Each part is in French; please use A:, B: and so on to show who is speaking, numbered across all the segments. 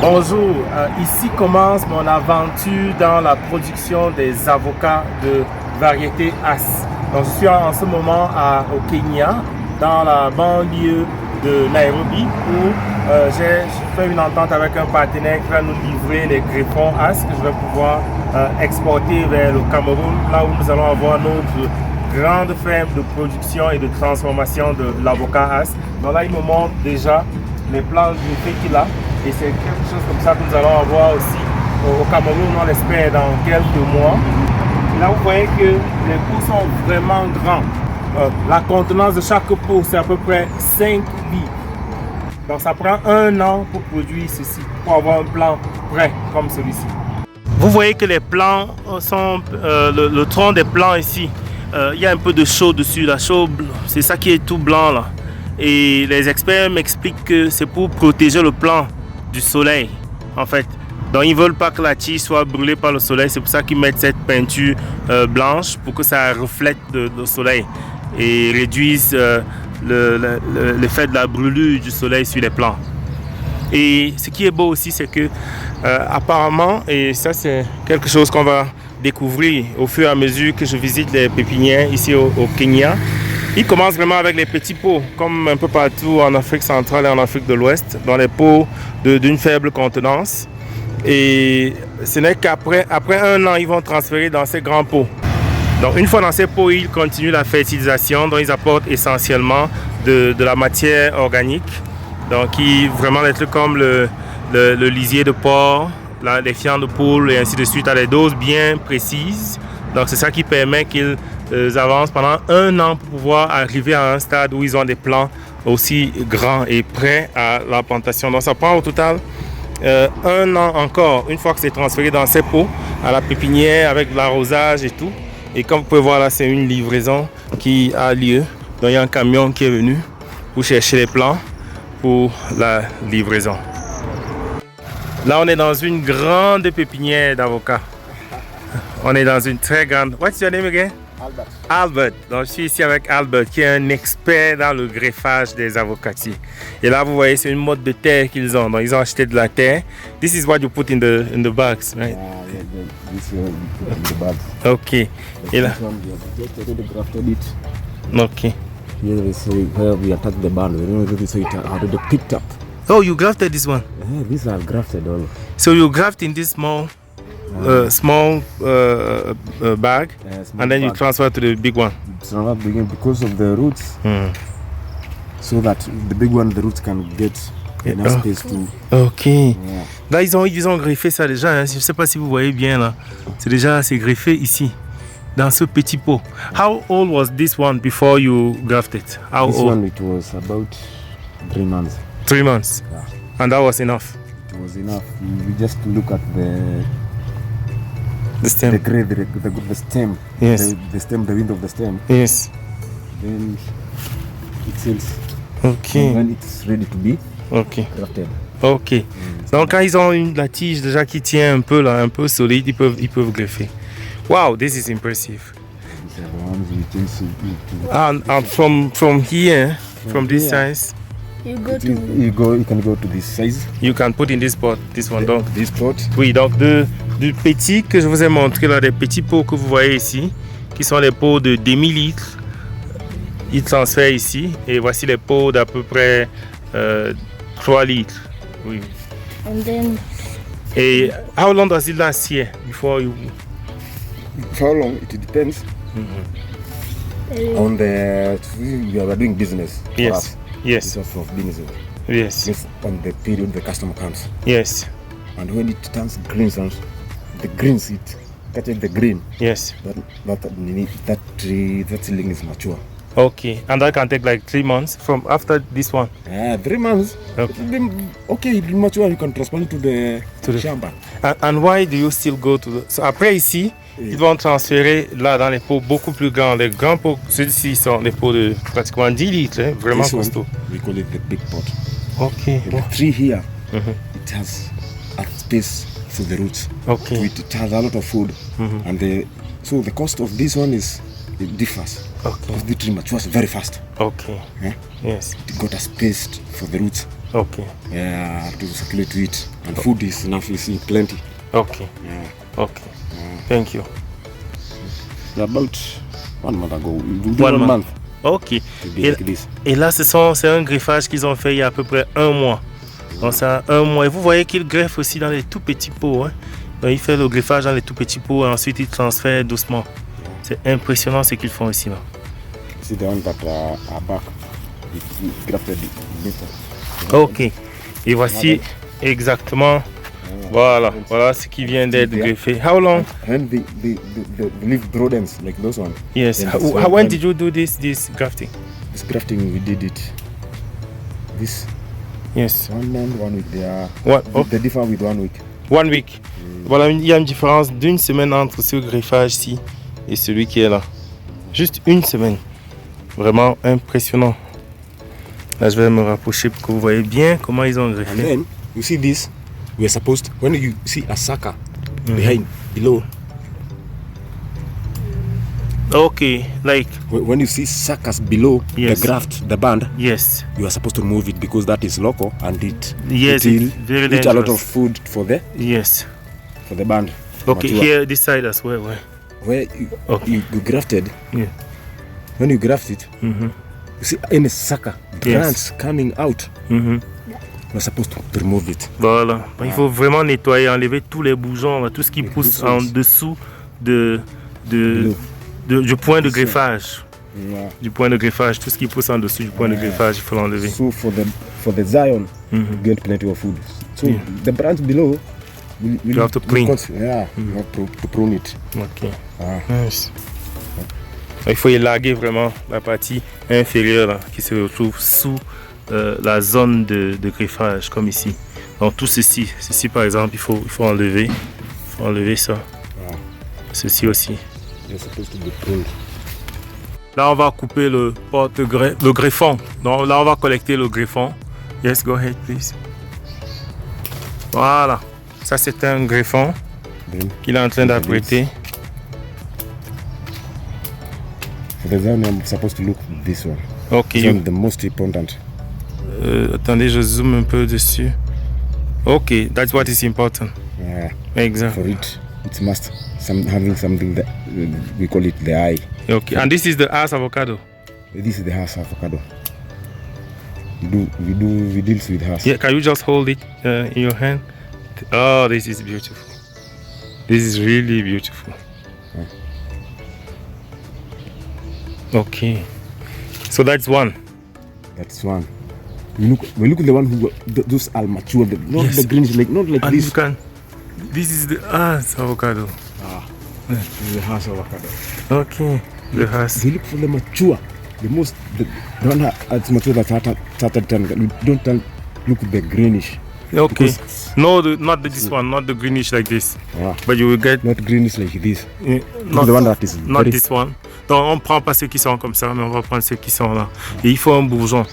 A: Bonjour, ici commence mon aventure dans la production des avocats de variété As. Donc, je suis en ce moment au Kenya, dans la banlieue de Nairobi, où j'ai fait une entente avec un partenaire qui va nous livrer les greffons As que je vais pouvoir exporter vers le Cameroun, là où nous allons avoir notre grande ferme de production et de transformation de l'avocat As. Donc là, il me montre déjà les plans greffés qu'il a. Et c'est quelque chose comme ça que nous allons avoir aussi au Cameroun, on l'espère, dans quelques mois. Et là, vous voyez que les pots sont vraiment grands. La contenance de chaque pot, c'est à peu près 5 litres. Donc ça prend 1 an pour produire ceci, pour avoir un plan prêt comme celui-ci. Vous voyez que les plants sont, le tronc des plants ici, il y a un peu de chaux dessus. La chaux, c'est ça qui est tout blanc là. Et les experts m'expliquent que c'est pour protéger le plant du soleil en fait. Donc ils veulent pas que la tige soit brûlée par le soleil, c'est pour ça qu'ils mettent cette peinture blanche pour que ça reflète le soleil et réduise l'effet de la brûlure du soleil sur les plants. Et ce qui est beau aussi, c'est que apparemment, et ça c'est quelque chose qu'on va découvrir au fur et à mesure que je visite les pépinières ici au Kenya, ils commencent vraiment avec les petits pots, comme un peu partout en Afrique centrale et en Afrique de l'Ouest, dans les pots d'une faible contenance. Et ce n'est qu'après 1 an, ils vont transférer dans ces grands pots. Donc une fois dans ces pots, ils continuent la fertilisation, dont ils apportent essentiellement de la matière organique. Donc vraiment des trucs comme le lisier de porc, les fientes de poule et ainsi de suite, à des doses bien précises. Donc c'est ça qui permet qu'ils avancent pendant 1 an pour pouvoir arriver à un stade où ils ont des plants aussi grands et prêts à la plantation. Donc ça prend au total 1 an encore, une fois que c'est transféré dans ces pots à la pépinière avec l'arrosage et tout. Et comme vous pouvez voir là, c'est une livraison qui a lieu. Donc il y a un camion qui est venu pour chercher les plants pour la livraison. Là on est dans une grande pépinière d'avocats. On est dans une très grande... What's your name again?
B: Albert.
A: Albert. Donc je suis ici avec Albert qui est un expert dans le greffage des avocatiers. Et là vous voyez c'est une mode de terre qu'ils ont. Donc ils ont acheté de la terre. This is what you put in the bags, right?
B: This one we put in the bags.
A: Okay. Et là.
B: This one we have just already grafted it.
A: Okay.
B: Here we see where we attach the band. We don't really see it already picked up.
A: Oh, you grafted this one?
B: These are grafted all.
A: So you graft in this small bag,
B: Small
A: and then you
B: bag.
A: transfer to the big one.
B: It's not big because of the roots, so that the big one, the roots can get enough space to.
A: Ok.
B: Yeah.
A: Là, ils ont greffé ça déjà. Hein. Je ne sais pas si vous voyez bien là. C'est greffé ici, dans ce petit pot. How old was this one before you grafted? How
B: This
A: old?
B: one it was about 3 months.
A: 3 months.
B: Yeah.
A: And that was enough.
B: It was enough. We just look at the
A: stem.
B: the stem.
A: Yes.
B: The stem, the wind of the stem.
A: Yes.
B: Then it sells.
A: Ok.
B: When it's ready to be
A: Ok.
B: grafted.
A: Ok. Donc quand ils ont la tige déjà qui tient un peu là, un peu solide, ils peuvent greffer. Wow, this is impressive.
B: These are the ones we can see to.
A: And from here, from this
B: here.
A: size,
C: You go to
B: You can go to this size.
A: you can put in this pot, this one. Donc,
B: This pot.
A: oui, donc du petit que je vous ai montré là, des petits pots que vous voyez ici, qui sont les pots de demi-litre. Ils transfèrent ici et voici les pots d'à peu près 3 litres. Oui.
C: and then
A: Et how long does it last here before you?
B: For how long? It depends on the. We are doing business. For
A: Yes.
B: us.
A: Yes.
B: This is for business.
A: Yes.
B: Just on the period the customer comes,
A: Yes.
B: and when it turns green, the greens it catches the green.
A: Yes.
B: That seedling is mature.
A: Okay. And that can take like 3 months from after this one.
B: 3 months.
A: Okay.
B: Then, okay, it will mature. You can transplant it to the chamber.
A: And why do you still go to the... So après ici, ils vont transférer là dans les pots beaucoup plus grands. Les grands pots, ceux-ci sont des pots de pratiquement 10 litres, hein, vraiment
B: This one,
A: costaud.
B: we call it the big pot.
A: Ok.
B: The tree here, it has a space for the roots.
A: Ok.
B: It has a lot of food, and so the cost of this one it differs.
A: Ok.
B: Because the tree matures very fast.
A: Ok.
B: Eh?
A: Yes.
B: It got a space for the roots.
A: Okay.
B: Yeah, to circulate to it. And food is enough, you see, plenty.
A: Okay.
B: Yeah.
A: Okay. Thank you.
B: About 1 month ago. We do
A: 1
B: 1
A: month.
B: month.
A: Ok.
B: To be
A: Et,
B: like this.
A: et là, c'est un greffage qu'ils ont fait il y a à peu près 1 mois. Donc ça, 1 mois. Et vous voyez qu'ils greffent aussi dans les tout petits pots. Hein. Donc il fait le greffage dans les tout petits pots et ensuite il transfère doucement. C'est impressionnant ce qu'ils font ici. Là.
B: See the one that are back. We grafted it later.
A: Ok. Et voici exactement. Voilà. Voilà ce qui vient d'être greffé. How long?
B: And the leaf rodents like those ones.
A: Yes.
B: And this one,
A: When
B: and
A: did you do this grafting?
B: this grafting we did it. This
A: Yes.
B: 1 month, 1 week. They are
A: What?
B: the different with 1 week.
A: 1 week. Voilà, il y a une différence d'1 semaine entre ce greffage-ci et celui qui est là. Juste 1 semaine. Vraiment impressionnant. Là, je vais me rapprocher pour que vous voyez bien comment ils ont
B: And
A: greffé.
B: then you see this. We are supposed when you see a sucker behind below.
A: Okay, like,
B: When you see suckers below
A: Yes.
B: the graft, the band,
A: yes.
B: you are supposed to remove it because that is local and
A: Yes,
B: it will
A: it's very
B: eat a lot
A: dangerous.
B: of food for
A: Yes.
B: the band.
A: Okay,
B: Mature.
A: here, this side as well.
B: Where
A: Okay.
B: you grafted,
A: Yeah.
B: when you graft it,
A: Mhm.
B: you see any sucker branch coming out,
A: Mhm.
B: you're supposed to remove it.
A: Voilà. Il faut vraiment nettoyer, enlever tous les bourgeons, là, tout ce qui pousse en dessous du point de greffage.
B: Yeah.
A: Du point de greffage, tout ce qui pousse en dessous du point de greffage, il faut l'enlever.
B: So for the Zion, you get plenty of food. So
A: Yeah.
B: the branch below,
A: You have to prune.
B: you have to prune it.
A: Ok.
B: Ah.
A: Nice. Il faut élaguer vraiment la partie inférieure là, qui se retrouve sous la zone de greffage, comme ici. Donc tout ceci par exemple, il faut enlever. Il faut enlever ça.
B: Ah.
A: Ceci aussi.
B: You're supposed to be pruned.
A: Là, on va couper le greffon. Donc là, on va collecter le greffon. Yes, go ahead, please. Voilà. Ça, c'est un greffon
B: Then
A: qu'il est en train d'apprêter.
B: for the Zion, I'm supposed to look at this one.
A: Ok.
B: This one, the most important.
A: Attendez, je zoome un peu dessus. Ok, that's what is important.
B: Yeah.
A: Exactly.
B: For it must having something that we call it the eye.
A: Okay, and this is the ass avocado.
B: This is the Hass avocado. We deals with Hass.
A: Yeah, can you just hold it in your hand? Oh, this is beautiful. This is really beautiful. Okay, so that's one.
B: That's one. We look at the one who those are mature, not
A: Yes.
B: the greenish, like not like
A: And
B: this.
A: you can. This is the ass avocado.
B: This is the Hass avocado.
A: Okay, the ass.
B: We look for the mature, the one that's mature that started turning. We don't look at the greenish.
A: Okay.
B: Because-
A: No, not this one, not the greenish like this.
B: Yeah.
A: But you will get
B: Not greenish like this.
A: not
B: the one that is
A: not
B: very-
A: this one. Donc on prend pas ceux qui sont comme ça, mais on va prendre ceux qui sont là. Et il faut un bourgeon.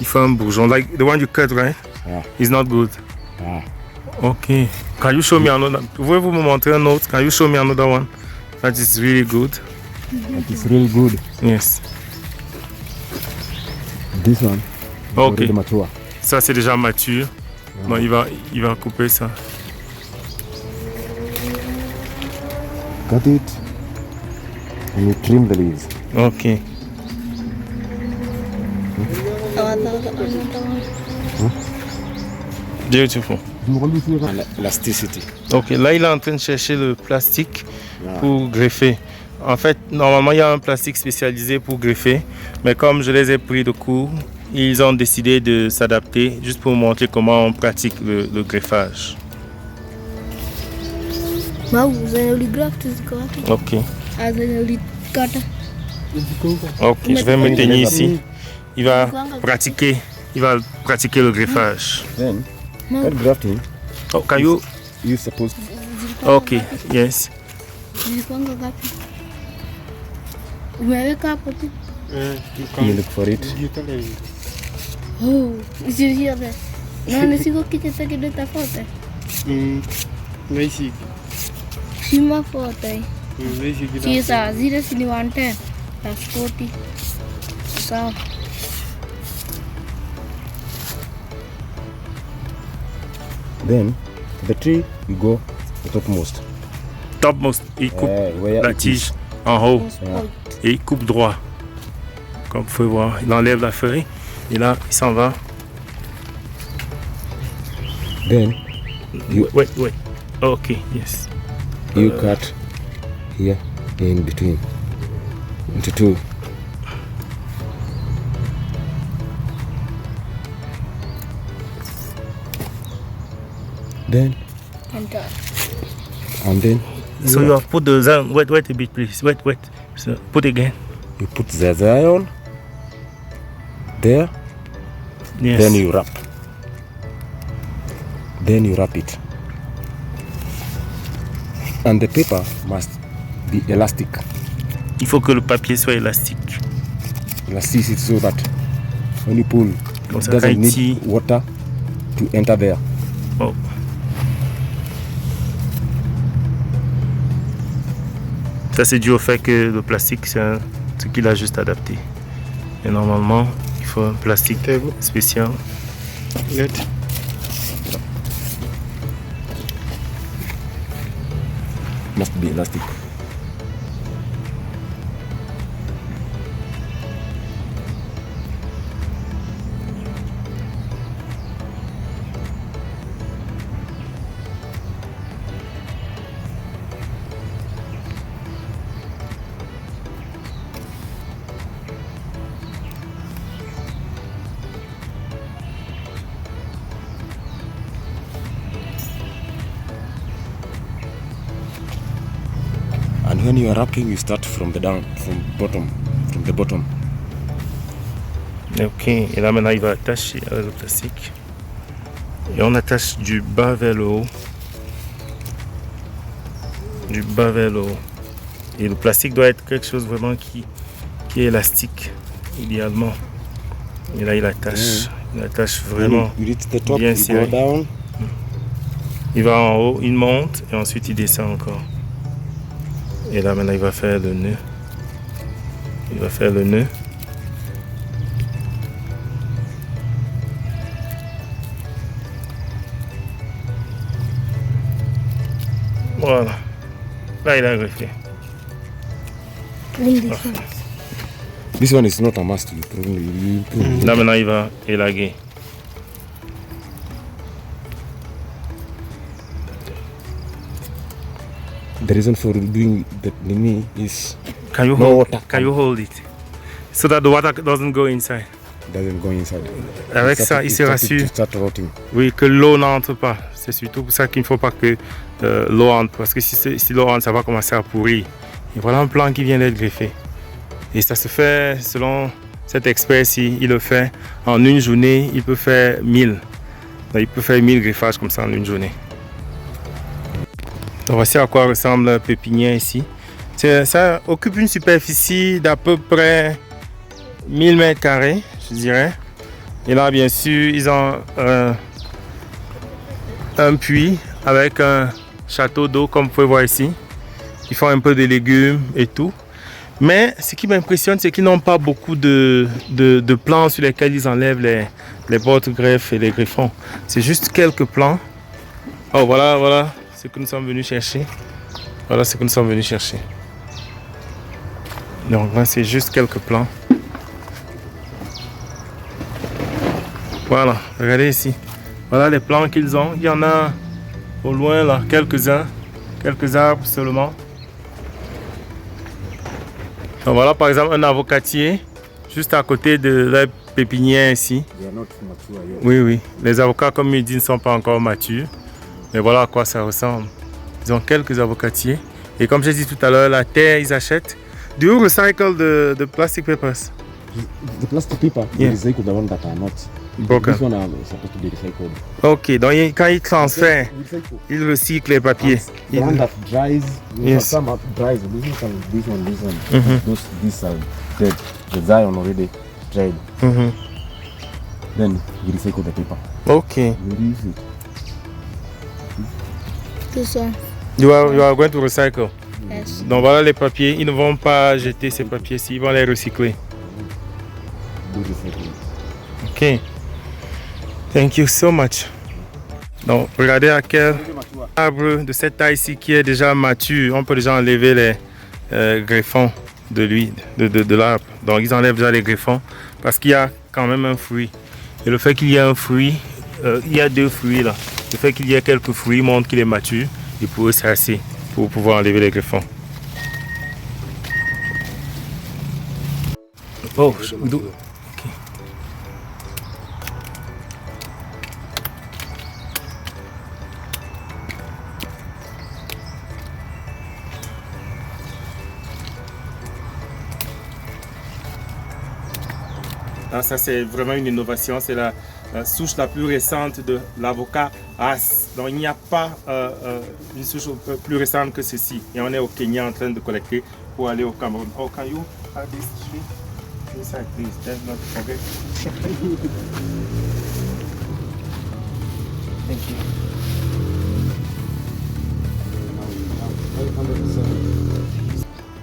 A: Il faut un bourgeon. Like the one you cut, right?
B: Yeah.
A: It's not good.
B: Ah.
A: Okay. Can you show me another? Pouvez-vous me montrer un autre? Can you show me another one? That is really good.
B: That is real good.
A: Yes.
B: This one. is
A: Okay.
B: already mature.
A: Ça c'est déjà mature. Bon, il va couper ça.
B: Cut it. And you trim the leaves.
A: Okay.
C: Another one.
A: Beautiful.
B: Elasticity.
A: Ok, là il est en train de chercher le plastique pour greffer. En fait, normalement il y a un plastique spécialisé pour greffer, mais comme je les ai pris de court, ils ont décidé de s'adapter juste pour montrer comment on pratique le greffage.
C: Mau, zijn jullie graftes gehad?
A: Ok,
C: Zijn jullie katten?
A: ok, je vais me tenir ici. Il va pratiquer le greffage.
B: Then, that grafting,
A: Oh, can you?
B: you're supposed
A: Ok, yes.
C: Zilikuwanga ngapi? Umeweka hapo tu?
B: to look for it.
C: Oh, zilizote. Naona siko kicheza kidogo tofauti. Sima fote. Sisa zile si ni 110 plus 40. Sawa.
B: Then the tree, you go the topmost.
A: Topmost, il coupe
B: Where
A: la
B: it
A: tige
B: is.
A: en haut
B: Yeah.
A: et il coupe droit. Comme vous pouvez voir, il enlève la feuille et là, il s'en va.
B: Then
A: Wait. Ok, yes.
B: you cut here in between into two. Then and then
A: So you have put the zion. Wait a bit, please. Wait. So put again.
B: you put the zion there.
A: Yes.
B: Then you wrap. Then you wrap it. And the paper must be elastic.
A: Il faut que le papier soit élastique.
B: Elasticity so that when you pull,
A: Comme
B: it
A: ça, quand
B: doesn't
A: il
B: need
A: tire.
B: water to enter there.
A: Oh. Ça c'est dû au fait que le plastique c'est un truc qu'il a juste adapté. Et normalement, il faut un plastique spécial.
B: Must be elastic. And when you are wrapping, you start from the bottom.
A: Ok, et là maintenant il va attacher avec le plastique. Et on attache du bas vers le haut. Du bas vers le haut. Et le plastique doit être quelque chose vraiment qui est élastique, idéalement. Et là il attache. Il attache vraiment.
B: You reach the top,
A: bien
B: you
A: serré.
B: go down.
A: Il va en haut, il monte et ensuite il descend encore. Et là maintenant il va faire le nœud. Il va faire le nœud. Voilà. Là il a greffé.
C: Clean this one.
B: This one is not a must. You
A: Là maintenant il va élaguer.
B: The reason for doing that knee is
A: Can you
B: No
A: hold?
B: water.
A: Can you hold it so that the water doesn't go inside?
B: doesn't go inside.
A: Avec ça, il se rassure.
B: To start rotting.
A: Oui, que l'eau n'entre pas. C'est surtout pour ça qu'il ne faut pas que l'eau entre, parce que si l'eau entre, ça va commencer à pourrir. Et voilà un plan qui vient d'être greffé. Et ça se fait selon cet expert-ci, il le fait en une journée, il peut faire 1000. Donc, il peut faire 1000 greffages comme ça en une journée. Donc voici à quoi ressemble un pépinière ici. Ça occupe une superficie d'à peu près 1000 mètres carrés, je dirais. Et là, bien sûr, ils ont un puits avec un château d'eau, comme vous pouvez voir ici. Ils font un peu de légumes et tout. Mais ce qui m'impressionne, c'est qu'ils n'ont pas beaucoup de plants sur lesquels ils enlèvent les porte-greffes et les greffons. C'est juste quelques plants. Oh, voilà ce que nous sommes venus chercher. Voilà ce que nous sommes venus chercher. Donc là, c'est juste quelques plants. Voilà, regardez ici. Voilà les plants qu'ils ont. Il y en a au loin là, quelques-uns. Quelques arbres seulement. Donc voilà par exemple un avocatier juste à côté de la pépinière ici.
B: They are not mature yet.
A: Oui. Les avocats, comme il dit, ne sont pas encore matures. Mais voilà à quoi ça ressemble. Ils ont quelques avocatiers. Et comme j'ai dit tout à l'heure, la terre, ils achètent. Do you recycle the plastic papers?
B: The plastic paper,
A: Yeah.
B: they recycle the one that are not.
A: Broken.
B: This one are supposed to be recycled.
A: Ok, donc quand ils transfèrent,
B: Recycle.
A: ils recyclent les papiers.
B: The one that dries,
A: Yes.
B: some are dries. This one.
A: Mhm.
B: These are dead. The zion already dried.
A: Mhm.
B: Then we recycle the paper.
A: Ok.
B: We reuse it.
C: This one.
A: You are going to recycle.
C: Yes.
A: Donc voilà les papiers. Ils ne vont pas jeter ces papiers-ci, ils vont les recycler.
B: Do recycling.
A: Ok. Thank you so much. Donc, regardez à quel arbre de cette taille-ci qui est déjà mature. On peut déjà enlever les greffons de lui, de l'arbre. Donc, ils enlèvent déjà les greffons parce qu'il y a quand même un fruit. Et le fait qu'il y ait un fruit, il y a 2 fruits là. Le fait qu'il y ait quelques fruits montre qu'il est mature. Et pour eux, c'est assez pour pouvoir enlever les greffons. Oh, ok. Ah, ça, c'est vraiment une innovation. C'est la souche la plus récente de l'avocat Hass. Donc, il n'y a pas une souche plus récente que ceci. Et on est au Kenya en train de collecter pour aller au Cameroun. Oh, can you add this tree inside, please? Let's not forget. Thank you.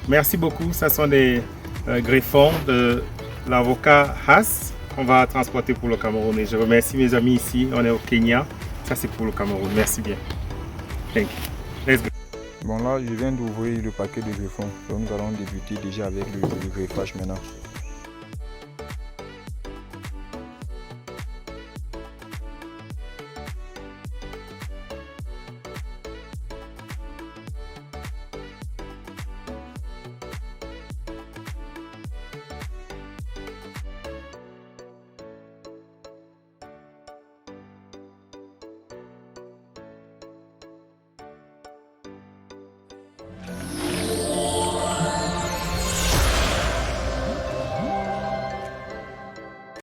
A: Merci beaucoup. Ça sont des greffons de l'avocat Hass qu'on va transporter pour le Cameroun. Et je remercie mes amis ici. On est au Kenya. Ça, c'est pour le Cameroun. Merci bien. Thank you. Let's go.
D: Bon, là, je viens d'ouvrir le paquet de greffons. Donc, nous allons débuter déjà avec le greffage maintenant.